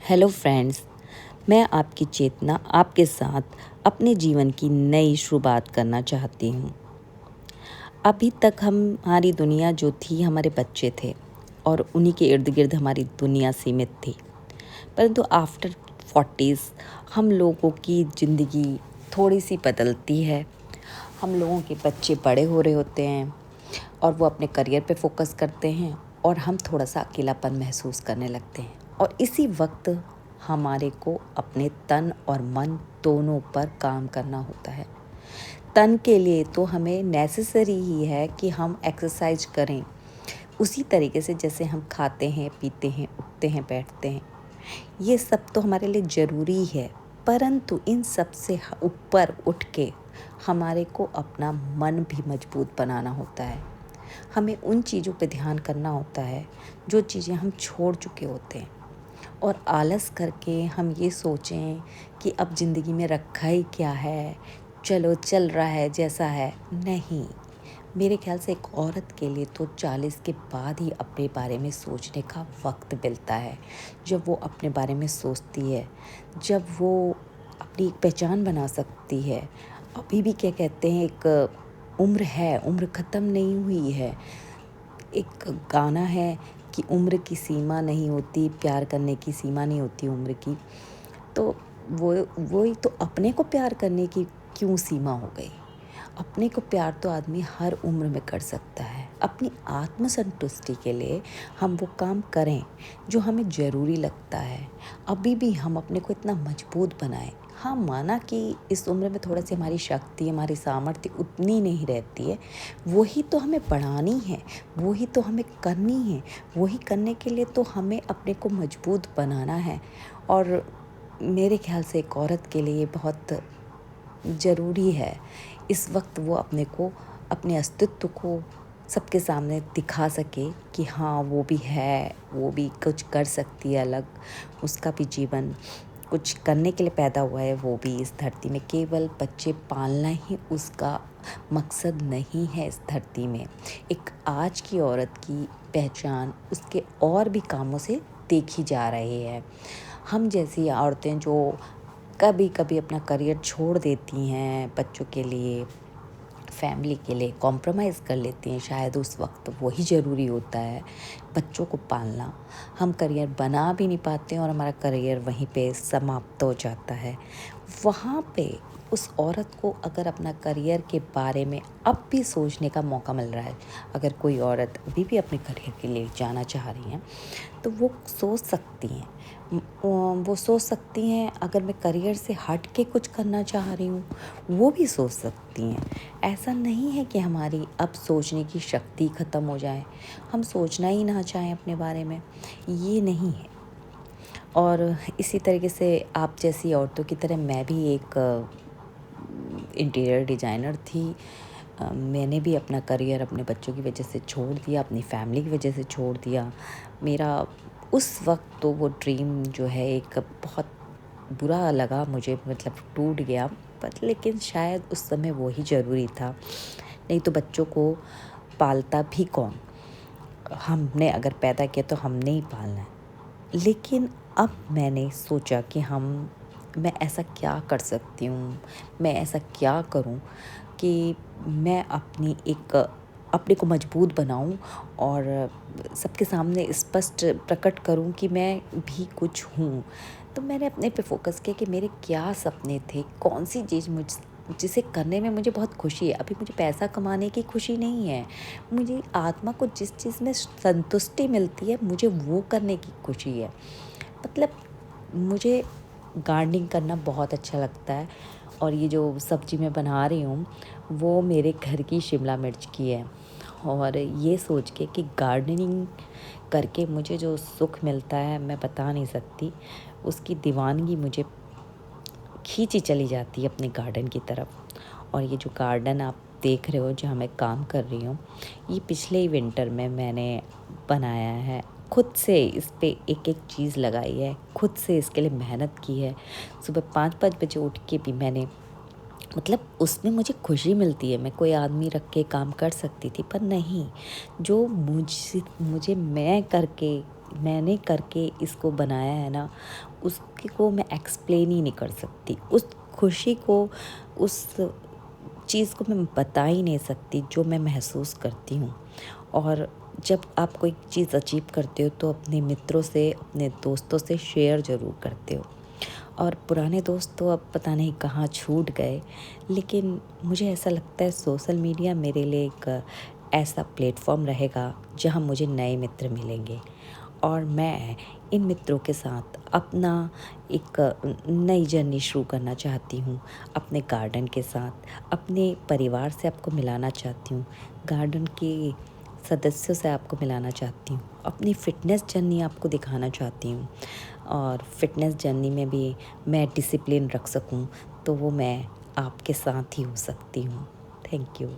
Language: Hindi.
हेलो फ्रेंड्स, मैं आपकी चेतना आपके साथ अपने जीवन की नई शुरुआत करना चाहती हूँ। अभी तक हमारी दुनिया जो थी हमारे बच्चे थे और उन्हीं के इर्द गिर्द हमारी दुनिया सीमित थी। परंतु आफ्टर 40s हम लोगों की ज़िंदगी थोड़ी सी बदलती है। हम लोगों के बच्चे बड़े हो रहे होते हैं और वो अपने करियर पे फोकस करते हैं और हम थोड़ा सा अकेलापन महसूस करने लगते हैं। और इसी वक्त हमारे को अपने तन और मन दोनों पर काम करना होता है। तन के लिए तो हमें नेसेसरी ही है कि हम एक्सरसाइज करें, उसी तरीके से जैसे हम खाते हैं, पीते हैं, उठते हैं, बैठते हैं। ये सब तो हमारे लिए ज़रूरी है, परंतु इन सब से ऊपर उठ के हमारे को अपना मन भी मजबूत बनाना होता है। हमें उन चीज़ों पे ध्यान करना होता है जो चीज़ें हम छोड़ चुके होते हैं। और आलस करके हम ये सोचें कि अब ज़िंदगी में रखा ही क्या है, चलो चल रहा है जैसा है, नहीं। मेरे ख्याल से एक औरत के लिए तो 40 के बाद ही अपने बारे में सोचने का वक्त मिलता है। जब वो अपने बारे में सोचती है, जब वो अपनी एक पहचान बना सकती है। अभी भी क्या कहते हैं, एक उम्र है, उम्र ख़त्म नहीं हुई है। एक गाना है कि उम्र की सीमा नहीं होती, प्यार करने की सीमा नहीं होती उम्र की। तो वही तो अपने को प्यार करने की क्यों सीमा हो गई? अपने को प्यार तो आदमी हर उम्र में कर सकता है। अपनी आत्मसंतुष्टि के लिए हम वो काम करें जो हमें ज़रूरी लगता है। अभी भी हम अपने को इतना मजबूत बनाएं। हाँ, माना कि इस उम्र में थोड़ी सी हमारी शक्ति, हमारी सामर्थ्य उतनी नहीं रहती है। वही तो हमें बढ़ानी है, वही तो हमें करनी है। वही करने के लिए तो हमें अपने को मजबूत बनाना है। और मेरे ख्याल से एक औरत के लिए बहुत ज़रूरी है इस वक्त वो अपने को, अपने अस्तित्व को सबके सामने दिखा सके कि हाँ, वो भी है, वो भी कुछ कर सकती है अलग। उसका भी जीवन कुछ करने के लिए पैदा हुआ है। वो भी इस धरती में केवल बच्चे पालना ही उसका मकसद नहीं है। इस धरती में एक आज की औरत की पहचान उसके और भी कामों से देखी जा रही है। हम जैसी औरतें जो कभी कभी अपना करियर छोड़ देती हैं, बच्चों के लिए, फैमिली के लिए कॉम्प्रोमाइज़ कर लेती हैं, शायद उस वक्त वही ज़रूरी होता है, बच्चों को पालना। हम करियर बना भी नहीं पाते हैं और हमारा करियर वहीं पे समाप्त हो जाता है। वहाँ पे उस औरत को अगर अपना करियर के बारे में अब भी सोचने का मौका मिल रहा है, अगर कोई औरत अभी भी अपने करियर के लिए जाना चाह रही हैं, तो वो सोच सकती हैं। वो सोच सकती हैं, अगर मैं करियर से हट के कुछ करना चाह रही हूँ, वो भी सोच सकती हैं। ऐसा नहीं है कि हमारी अब सोचने की शक्ति ख़त्म हो जाए, हम सोचना ही ना चाहें अपने बारे में, ये नहीं है। और इसी तरीके से आप जैसी औरतों की तरह मैं भी एक इंटीरियर डिज़ाइनर थी। मैंने भी अपना करियर अपने बच्चों की वजह से छोड़ दिया, अपनी फैमिली की वजह से छोड़ दिया। मेरा उस वक्त तो वो ड्रीम जो है एक बहुत बुरा लगा मुझे, मतलब टूट गया। पर लेकिन शायद उस समय वो ही ज़रूरी था, नहीं तो बच्चों को पालता भी कौन? हमने अगर पैदा किया तो हमने ही पालना है। लेकिन अब मैंने सोचा कि मैं ऐसा क्या कर सकती हूँ, मैं ऐसा क्या करूँ कि मैं अपने को मजबूत बनाऊँ और सबके सामने स्पष्ट प्रकट करूँ कि मैं भी कुछ हूँ। तो मैंने अपने पे फ़ोकस किया कि मेरे क्या सपने थे, कौन-सी चीज़ जिसे करने में मुझे बहुत खुशी है। अभी मुझे पैसा कमाने की खुशी नहीं है, मुझे आत्मा को जिस चीज़ में संतुष्टि मिलती है, मुझे वो करने की खुशी है। मतलब मुझे गार्डनिंग करना बहुत अच्छा लगता है और ये जो सब्ज़ी मैं बना रही हूँ, वो मेरे घर की शिमला मिर्च की है। और ये सोच के कि गार्डनिंग करके मुझे जो सुख मिलता है मैं बता नहीं सकती। उसकी दीवानगी मुझे खींची चली जाती है अपने गार्डन की तरफ। और ये जो गार्डन आप देख रहे हो जहाँ मैं काम कर रही हूँ, ये पिछले ही विंटर में मैंने बनाया है। खुद से इस पे एक-एक चीज़ लगाई है, खुद से इसके लिए मेहनत की है। सुबह 5-5 बजे उठ के भी मैंने, मतलब उसमें मुझे खुशी मिलती है। मैं कोई आदमी रख के काम कर सकती थी, पर नहीं, जो मुझे मैं करके मैंने करके इसको बनाया है ना, उसकी को मैं एक्सप्लेन ही नहीं कर सकती। उस खुशी को, उस चीज़ को मैं बता ही नहीं सकती जो मैं महसूस करती हूँ। और जब आप कोई चीज़ अचीव करते हो तो अपने मित्रों से, अपने दोस्तों से शेयर ज़रूर करते हो। और पुराने दोस्त तो अब पता नहीं कहाँ छूट गए, लेकिन मुझे ऐसा लगता है सोशल मीडिया मेरे लिए एक ऐसा प्लेटफॉर्म रहेगा जहाँ मुझे नए मित्र मिलेंगे, और मैं इन मित्रों के साथ अपना एक नई जर्नी शुरू करना चाहती हूँ। अपने गार्डन के साथ, अपने परिवार से आपको मिलाना चाहती हूँ, गार्डन के सदस्यों से आपको मिलाना चाहती हूँ, अपनी फ़िटनेस जर्नी आपको दिखाना चाहती हूँ। और फ़िटनेस जर्नी में भी मैं डिसिप्लिन रख सकूँ, तो वो मैं आपके साथ ही हो सकती हूँ। Thank you.